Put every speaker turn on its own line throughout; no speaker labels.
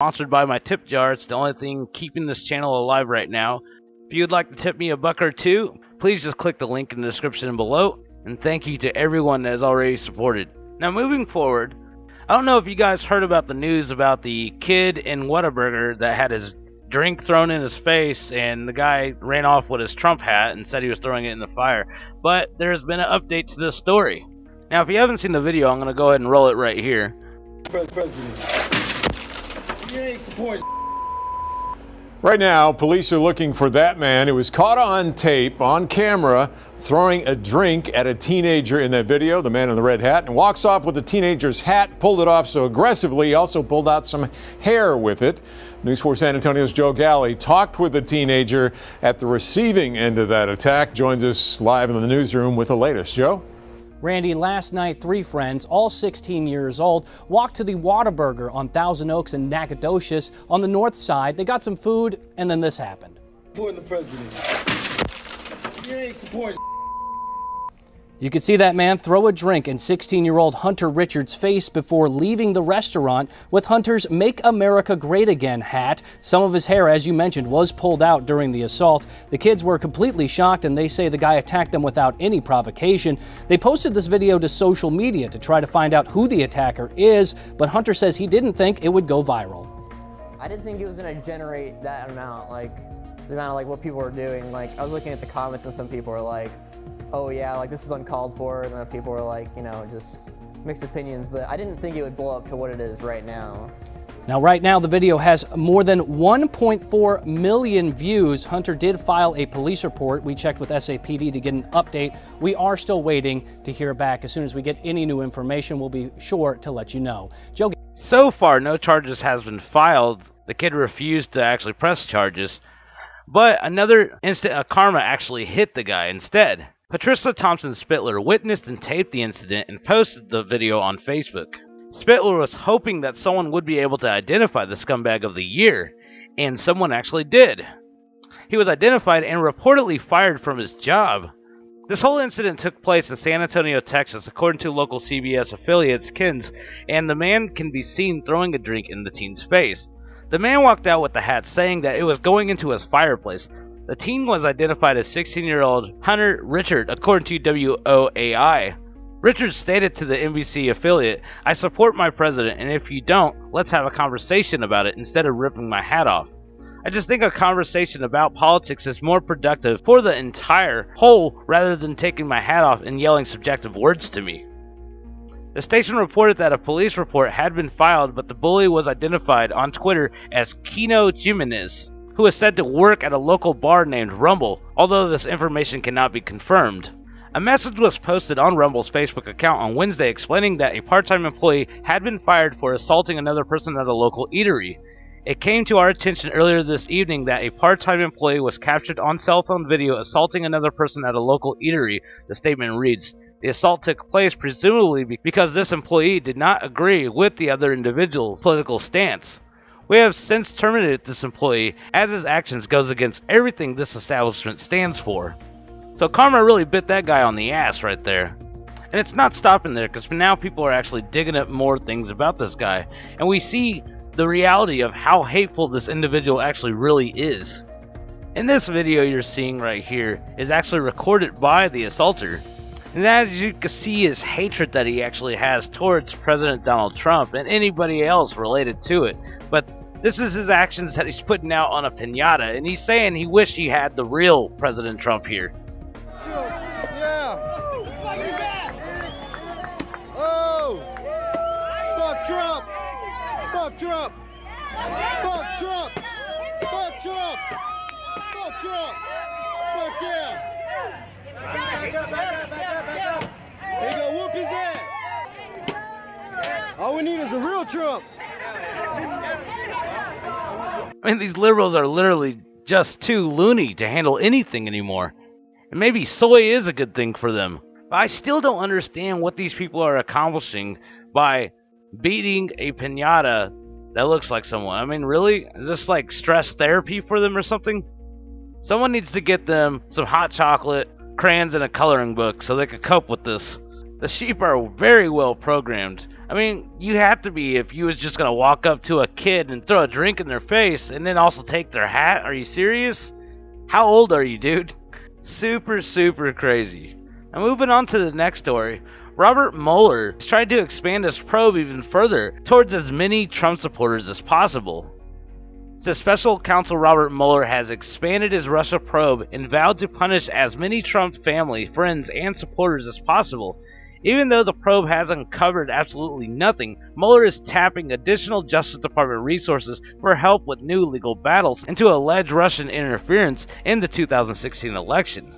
Sponsored by my tip jar. It's the only thing keeping this channel alive right now. If you'd like to tip me a buck or two, please just click the link in the description below. And thank you to everyone that has already supported. Now moving forward, I don't know if you guys heard about the news about the kid in Whataburger that had his drink thrown in his face and the guy ran off with his Trump hat and said he was throwing it in the fire. But there's been an update to this story. Now if you haven't seen the video, I'm going to go ahead and roll it right here.
President, you ain't support.
Right now, police are looking for that man who was caught on tape, on camera, throwing a drink at a teenager in that video, the man in the red hat, and walks off with the teenager's hat, pulled it off so aggressively, he also pulled out some hair with it. News 4 San Antonio's Joe Galley talked with the teenager at the receiving end of that attack, joins us live in the newsroom with the latest. Joe?
Randy, last night, 3 friends, all 16 years old, walked to the Whataburger on Thousand Oaks and Nacogdoches on the north side. They got some food, and then this happened.
Supporting the president. You ain't supporting.
You could see that man throw a drink in 16-year-old Hunter Richards' face before leaving the restaurant with Hunter's Make America Great Again hat. Some of his hair, as you mentioned, was pulled out during the assault. The kids were completely shocked, and they say the guy attacked them without any provocation. They posted this video to social media to try to find out who the attacker is, but Hunter says he didn't think it would go viral.
I didn't think it was going to generate that amount, the amount of what people were doing. I was looking at the comments and some people were like, oh yeah, this is uncalled for, and then people were like, just mixed opinions, but I didn't think it would blow up to what it is right now.
Now, right now, the video has more than 1.4 million views. Hunter did file a police report. We checked with SAPD to get an update. We are still waiting to hear back. As soon as we get any new information, we'll be sure to let you know. Joe.
So far, no charges has been filed. The kid refused to actually press charges. But another instant of karma actually hit the guy instead. Patricia Thompson Spittler witnessed and taped the incident and posted the video on Facebook. Spittler was hoping that someone would be able to identify the scumbag of the year, and someone actually did. He was identified and reportedly fired from his job. This whole incident took place in San Antonio, Texas, according to local CBS affiliates KINS, and the man can be seen throwing a drink in the teen's face. The man walked out with the hat saying that it was going into his fireplace. The teen was identified as 16-year-old Hunter Richard, according to WOAI. Richard stated to the NBC affiliate, "I support my president, and if you don't, let's have a conversation about it instead of ripping my hat off. I just think a conversation about politics is more productive for the entire whole rather than taking my hat off and yelling subjective words to me." The station reported that a police report had been filed, but the bully was identified on Twitter as Kino Jimenez, who is said to work at a local bar named Rumble, although this information cannot be confirmed. A message was posted on Rumble's Facebook account on Wednesday explaining that a part-time employee had been fired for assaulting another person at a local eatery. It came to our attention earlier this evening that a part-time employee was captured on cell phone video assaulting another person at a local eatery, the statement reads. The assault took place presumably because this employee did not agree with the other individual's political stance. We have since terminated this employee as his actions goes against everything this establishment stands for. So karma really bit that guy on the ass right there. And it's not stopping there, because now people are actually digging up more things about this guy. And we see the reality of how hateful this individual actually really is. In this video you're seeing right here is actually recorded by the assaulter. And as you can see his hatred that he actually has towards President Donald Trump and anybody else related to it. But this is his actions that he's putting out on a piñata, and he's saying he wished he had the real President Trump here.
Yeah. Oh. Fuck Trump. Fuck Trump. Fuck Trump. Fuck Trump. Fuck Trump. Fuck yeah. They gonna whoop his ass. All we need is a real Trump.
I mean, these liberals are literally just too loony to handle anything anymore. And maybe soy is a good thing for them. But I still don't understand what these people are accomplishing by beating a piñata that looks like someone. I mean, really? Is this like stress therapy for them or something? Someone needs to get them some hot chocolate, crayons, and a coloring book so they could cope with this. The sheep are very well programmed. I mean, you have to be if you was just gonna walk up to a kid and throw a drink in their face and then also take their hat. Are you serious? How old are you, dude? Super, super crazy. Now moving on to the next story. Robert Mueller has tried to expand his probe even further towards as many Trump supporters as possible. The special counsel Robert Mueller has expanded his Russia probe and vowed to punish as many Trump family, friends, and supporters as possible. Even though the probe has uncovered absolutely nothing, Mueller is tapping additional Justice Department resources for help with new legal battles into alleged Russian interference in the 2016 election.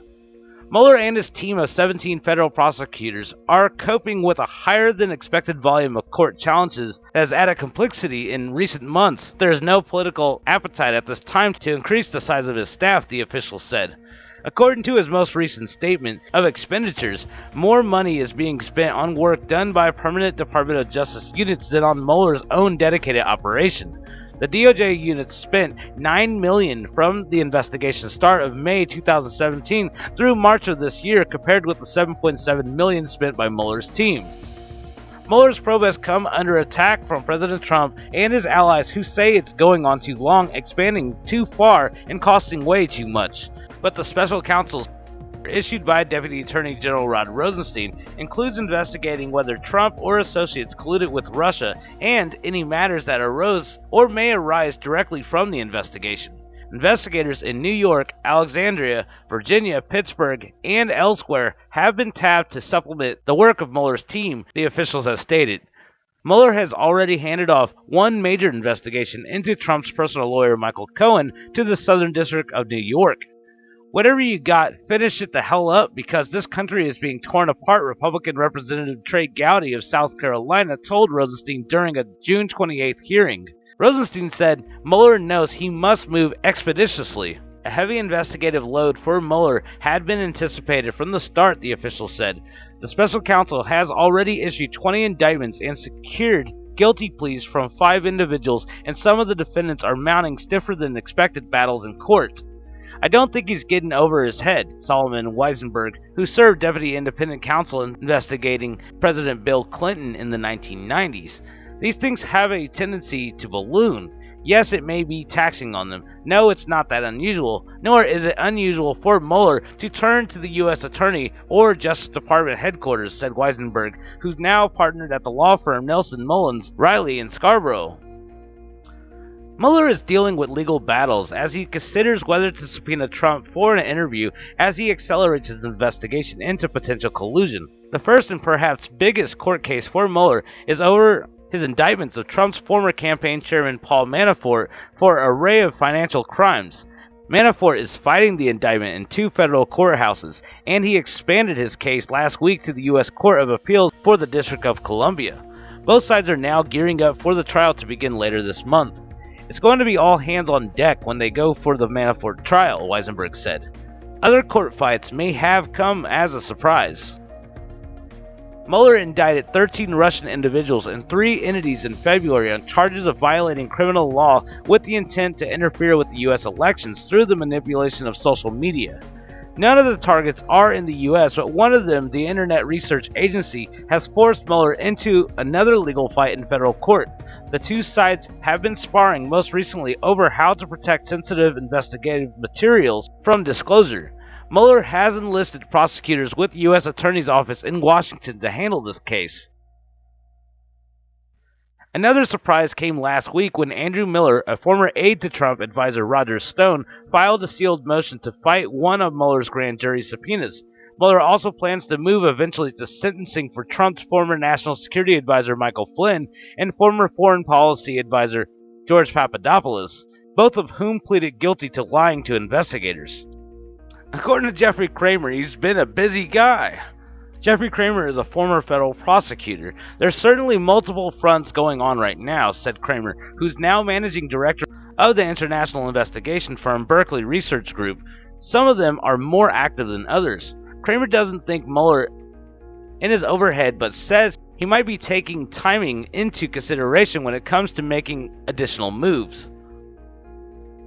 Mueller and his team of 17 federal prosecutors are coping with a higher than expected volume of court challenges that has added complexity in recent months. There is no political appetite at this time to increase the size of his staff, the official said. According to his most recent statement of expenditures, more money is being spent on work done by permanent Department of Justice units than on Mueller's own dedicated operation. The DOJ units spent $9 million from the investigation start of May 2017 through March of this year, compared with the $7.7 million spent by Mueller's team. Mueller's probe has come under attack from President Trump and his allies, who say it's going on too long, expanding too far, and costing way too much. But the special counsel issued by Deputy Attorney General Rod Rosenstein includes investigating whether Trump or associates colluded with Russia and any matters that arose or may arise directly from the investigation. Investigators in New York, Alexandria, Virginia, Pittsburgh, and elsewhere have been tapped to supplement the work of Mueller's team, the officials have stated. Mueller has already handed off one major investigation into Trump's personal lawyer Michael Cohen to the Southern District of New York. Whatever you got, finish it the hell up, because this country is being torn apart, Republican Representative Trey Gowdy of South Carolina told Rosenstein during a June 28th hearing. Rosenstein said Mueller knows he must move expeditiously. A heavy investigative load for Mueller had been anticipated from the start, the official said. The special counsel has already issued 20 indictments and secured guilty pleas from 5 individuals, and some of the defendants are mounting stiffer than expected battles in court. I don't think he's getting over his head, Solomon Weisenberg, who served deputy independent counsel investigating President Bill Clinton in the 1990s. These things have a tendency to balloon. Yes, it may be taxing on them. No, it's not that unusual, nor is it unusual for Mueller to turn to the U.S. Attorney or Justice Department headquarters, said Weisenberg, who's now partnered at the law firm Nelson Mullins Riley in Scarborough. Mueller is dealing with legal battles as he considers whether to subpoena Trump for an interview as he accelerates his investigation into potential collusion. The first and perhaps biggest court case for Mueller is over his indictments of Trump's former campaign chairman Paul Manafort for an array of financial crimes. Manafort is fighting the indictment in 2 federal courthouses, and he expanded his case last week to the U.S. Court of Appeals for the District of Columbia. Both sides are now gearing up for the trial to begin later this month. It's going to be all hands on deck when they go for the Manafort trial, Weisenberg said. Other court fights may have come as a surprise. Mueller indicted 13 Russian individuals and 3 entities in February on charges of violating criminal law with the intent to interfere with the U.S. elections through the manipulation of social media. None of the targets are in the U.S., but one of them, the Internet Research Agency, has forced Mueller into another legal fight in federal court. The 2 sides have been sparring most recently over how to protect sensitive investigative materials from disclosure. Mueller has enlisted prosecutors with the U.S. Attorney's Office in Washington to handle this case. Another surprise came last week when Andrew Miller, a former aide to Trump advisor Roger Stone, filed a sealed motion to fight one of Mueller's grand jury subpoenas. Mueller also plans to move eventually to sentencing for Trump's former national security advisor Michael Flynn and former foreign policy advisor George Papadopoulos, both of whom pleaded guilty to lying to investigators. According to Jeffrey Kramer, he's been a busy guy. Jeffrey Kramer is a former federal prosecutor. There's certainly multiple fronts going on right now, said Kramer, who's now managing director of the international investigation firm Berkeley Research Group. Some of them are more active than others. Kramer doesn't think Mueller in his overhead, but says he might be taking timing into consideration when it comes to making additional moves.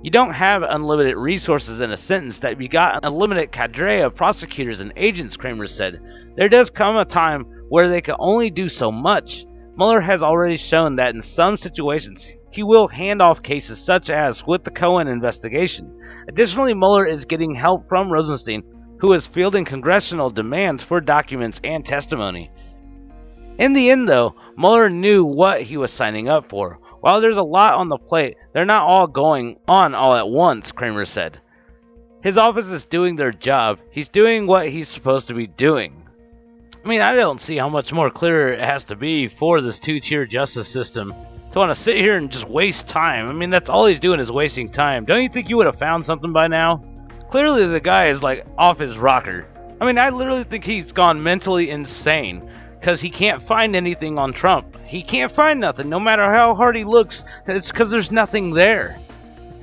You don't have unlimited resources in a sentence that you got a limited cadre of prosecutors and agents, Kramer said. There does come a time where they can only do so much. Mueller has already shown that in some situations, he will hand off cases such as with the Cohen investigation. Additionally, Mueller is getting help from Rosenstein, who is fielding congressional demands for documents and testimony. In the end, though, Mueller knew what he was signing up for. While there's a lot on the plate, they're not all going on all at once, Kramer said. His office is doing their job. He's doing what he's supposed to be doing. I mean, I don't see how much more clearer it has to be for this two-tier justice system to want to sit here and just waste time. I mean, that's all he's doing is wasting time. Don't you think you would have found something by now? Clearly the guy is like off his rocker. I mean, I literally think he's gone mentally insane because he can't find anything on Trump. He can't find nothing, no matter how hard he looks. It's because there's nothing there.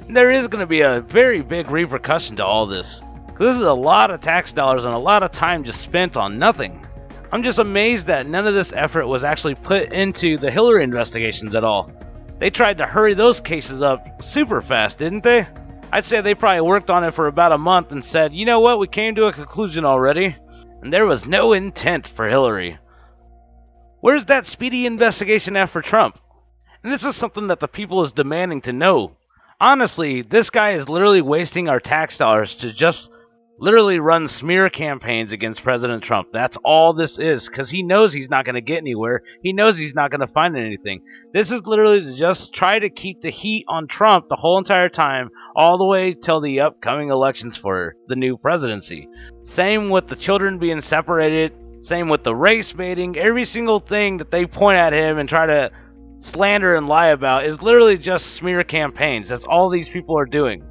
And there is going to be a very big repercussion to all this. Because this is a lot of tax dollars and a lot of time just spent on nothing. I'm just amazed that none of this effort was actually put into the Hillary investigations at all. They tried to hurry those cases up super fast, didn't they? I'd say they probably worked on it for about a month and said, you know what, we came to a conclusion already. And there was no intent for Hillary. Where's that speedy investigation at for Trump? And this is something that the people is demanding to know. Honestly, this guy is literally wasting our tax dollars to just literally run smear campaigns against President Trump. That's all this is, because he knows he's not going to get anywhere. He knows he's not going to find anything. This is literally to just try to keep the heat on Trump the whole entire time, all the way till the upcoming elections for the new presidency. Same with the children being separated, same with the race baiting. Every single thing that they point at him and try to slander and lie about is literally just smear campaigns. That's all these people are doing.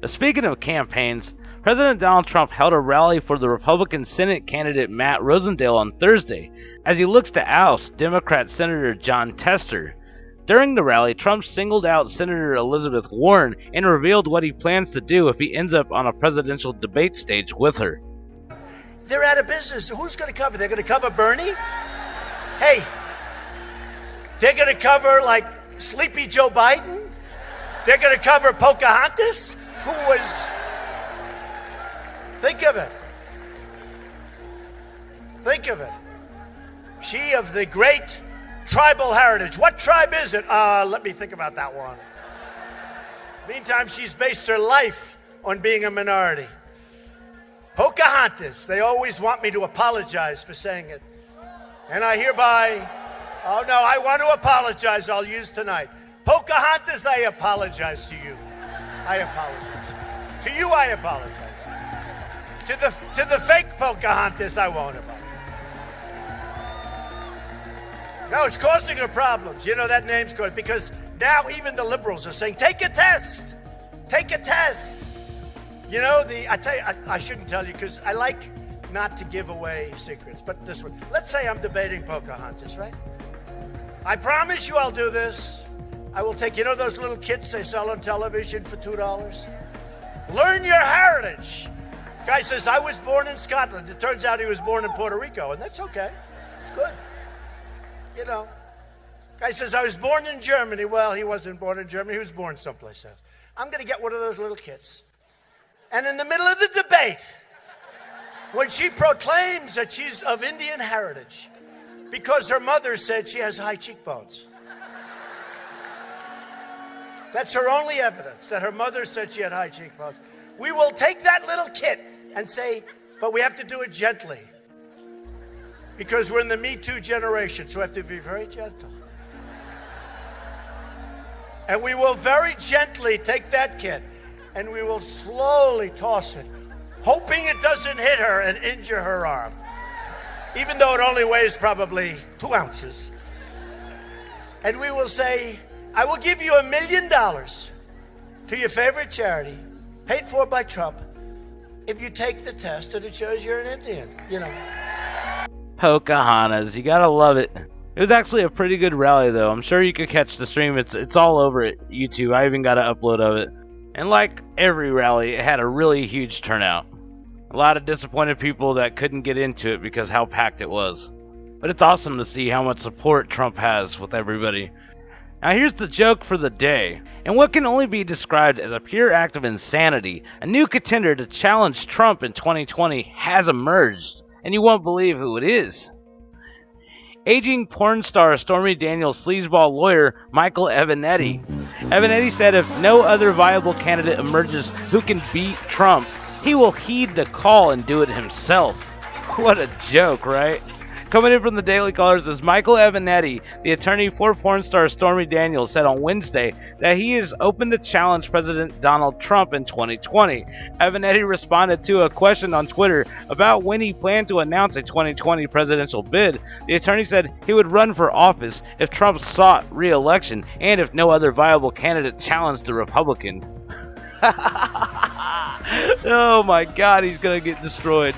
Speaking of campaigns, President Donald Trump held a rally for the Republican Senate candidate Matt Rosendale on Thursday as he looks to oust Democrat Senator Jon Tester. During the rally, Trump singled out Senator Elizabeth Warren and revealed what he plans to do if he ends up on a presidential debate stage with her.
They're out of business. Who's going to cover? They're going to cover Bernie? Hey, they're going to cover like Sleepy Joe Biden? They're going to cover Pocahontas, who was... Think of it. Think of it. She of the great tribal heritage. What tribe is it? Let me think about that one. Meantime, she's based her life on being a minority. Pocahontas. They always want me to apologize for saying it. And I hereby, oh no, I want to apologize. I'll use tonight. Pocahontas, I apologize to you. I apologize. To you, I apologize. To the fake Pocahontas, I won't apologize. No, it's causing her problems. You know that name's causing, because now even the liberals are saying, take a test. Take a test. You know, I tell you, I shouldn't tell you because I like not to give away secrets, but this one. Let's say I'm debating Pocahontas, right? I promise you I'll do this. I will take, you know those little kits they sell on television for $2? Learn your heritage. Guy says, I was born in Scotland. It turns out he was born in Puerto Rico, and that's okay. It's good. You know. Guy says, I was born in Germany. Well, he wasn't born in Germany. He was born someplace else. I'm going to get one of those little kits. And in the middle of the debate, when she proclaims that she's of Indian heritage, because her mother said she has high cheekbones. That's her only evidence, that her mother said she had high cheekbones. We will take that little kit and say, but we have to do it gently. Because we're in the Me Too generation, so we have to be very gentle. And we will very gently take that kit and we will slowly toss it, hoping it doesn't hit her and injure her arm. Even though it only weighs probably 2 ounces. And we will say, I will give you $1 million to your favorite charity, paid for by Trump, if you take the test and it shows you're an Indian, you know.
Pocahontas, you gotta love it. It was actually a pretty good rally though. I'm sure you could catch the stream. It's all over at YouTube. I even got an upload of it. And like every rally, it had a really huge turnout. A lot of disappointed people that couldn't get into it because how packed it was. But it's awesome to see how much support Trump has with everybody. Now here's the joke for the day. In what can only be described as a pure act of insanity, a new contender to challenge Trump in 2020 has emerged, and you won't believe who it is. Aging porn star Stormy Daniels' sleazeball lawyer Michael Avenatti. Avenatti said if no other viable candidate emerges who can beat Trump, he will heed the call and do it himself. What a joke, right? Coming in from the Daily Callers is Michael Avenatti, the attorney for porn star Stormy Daniels, said on Wednesday that he is open to challenge President Donald Trump in 2020. Avenatti responded to a question on Twitter about when he planned to announce a 2020 presidential bid. The attorney said he would run for office if Trump sought re-election and if no other viable candidate challenged the Republican. Oh my God, he's gonna get destroyed.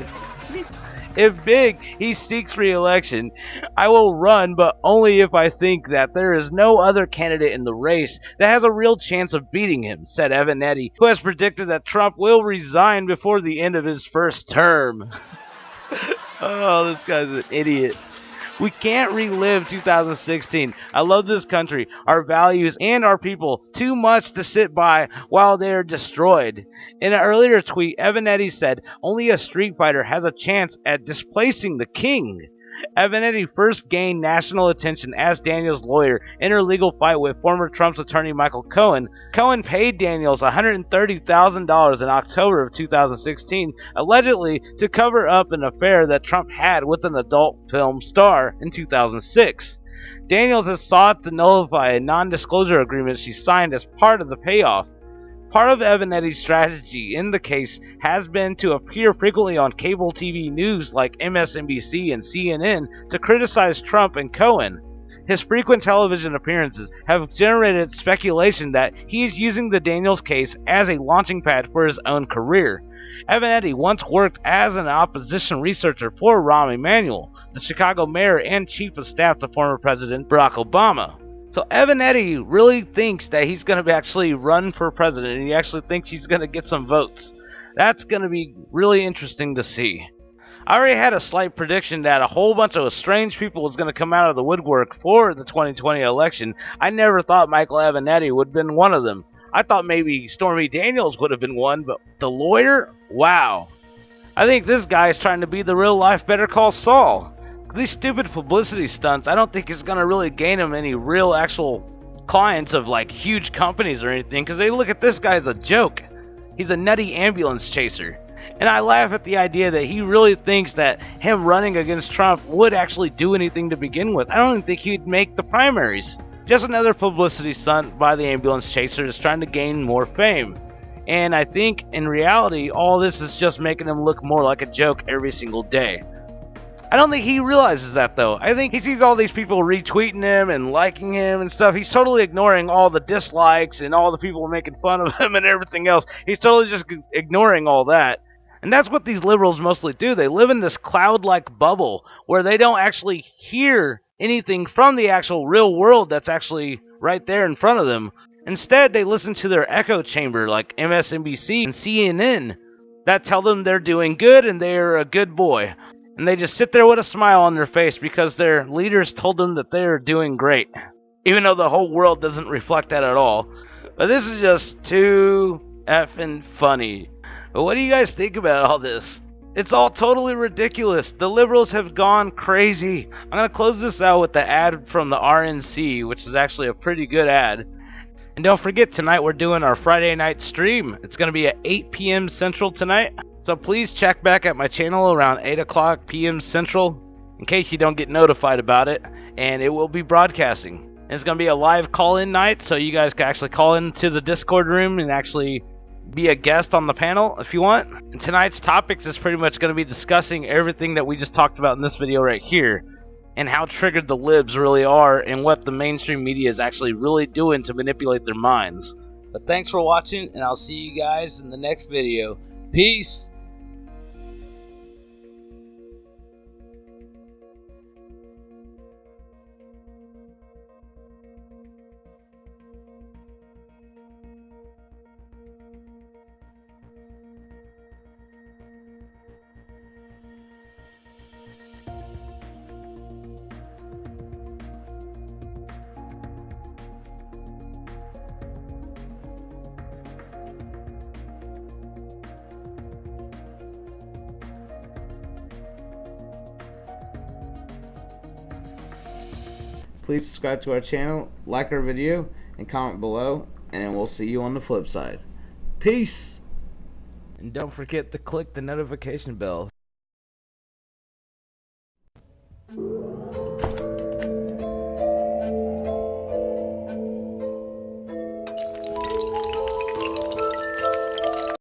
If big, he seeks re-election, I will run, but only if I think that there is no other candidate in the race that has a real chance of beating him, said Avenatti, who has predicted that Trump will resign before the end of his first term. Oh, this guy's an idiot. We can't relive 2016. I love this country, our values, and our people too much to sit by while they are destroyed. In an earlier tweet, Avenatti said only a street fighter has a chance at displacing the king. Avenatti first gained national attention as Daniels' lawyer in her legal fight with former Trump's attorney Michael Cohen. Cohen paid Daniels $130,000 in October of 2016, allegedly to cover up an affair that Trump had with an adult film star in 2006. Daniels has sought to nullify a non-disclosure agreement she signed as part of the payoff. Part of Avenatti's strategy in the case has been to appear frequently on cable TV news like MSNBC and CNN to criticize Trump and Cohen. His frequent television appearances have generated speculation that he is using the Daniels case as a launching pad for his own career. Avenatti once worked as an opposition researcher for Rahm Emanuel, the Chicago mayor and chief of staff to former President Barack Obama. So Avenatti really thinks that he's going to actually run for president, and he actually thinks he's going to get some votes. That's going to be really interesting to see. I already had a slight prediction that a whole bunch of strange people was going to come out of the woodwork for the 2020 election. I never thought Michael Avenatti would have been one of them. I thought maybe Stormy Daniels would have been one, but the lawyer? Wow. I think this guy is trying to be the real-life Better Call Saul. These stupid publicity stunts, I don't think it's going to really gain him any real actual clients of like huge companies or anything, because they look at this guy as a joke. He's a nutty ambulance chaser. And I laugh at the idea that he really thinks that him running against Trump would actually do anything to begin with. I don't even think he'd make the primaries. Just another publicity stunt by the ambulance chaser is trying to gain more fame. And I think in reality, all this is just making him look more like a joke every single day. I don't think he realizes that, though. I think he sees all these people retweeting him and liking him and stuff. He's totally ignoring all the dislikes and all the people making fun of him and everything else. He's totally just ignoring all that. And that's what these liberals mostly do. They live in this cloud-like bubble where they don't actually hear anything from the actual real world that's actually right there in front of them. Instead, they listen to their echo chamber like MSNBC and CNN that tell them they're doing good and they're a good boy. And they just sit there with a smile on their face because their leaders told them that they're doing great. Even though the whole world doesn't reflect that at all. But this is just too effing funny. But what do you guys think about all this? It's all totally ridiculous. The liberals have gone crazy. I'm going to close this out with the ad from the RNC, which is actually a pretty good ad. And don't forget, tonight we're doing our Friday night stream. It's going to be at 8 p.m. Central tonight. So please check back at my channel around 8 o'clock p.m. Central in case you don't get notified about it. And it will be broadcasting. And it's going to be a live call-in night, so you guys can actually call into the Discord room and actually be a guest on the panel if you want. And tonight's topics is pretty much going to be discussing everything that we just talked about in this video right here. And how triggered the libs really are and what the mainstream media is actually really doing to manipulate their minds. But thanks for watching, and I'll see you guys in the next video. Peace!
please subscribe to our channel, like our video, and comment below, and we'll see you on the flip side. Peace! And don't forget to click the notification bell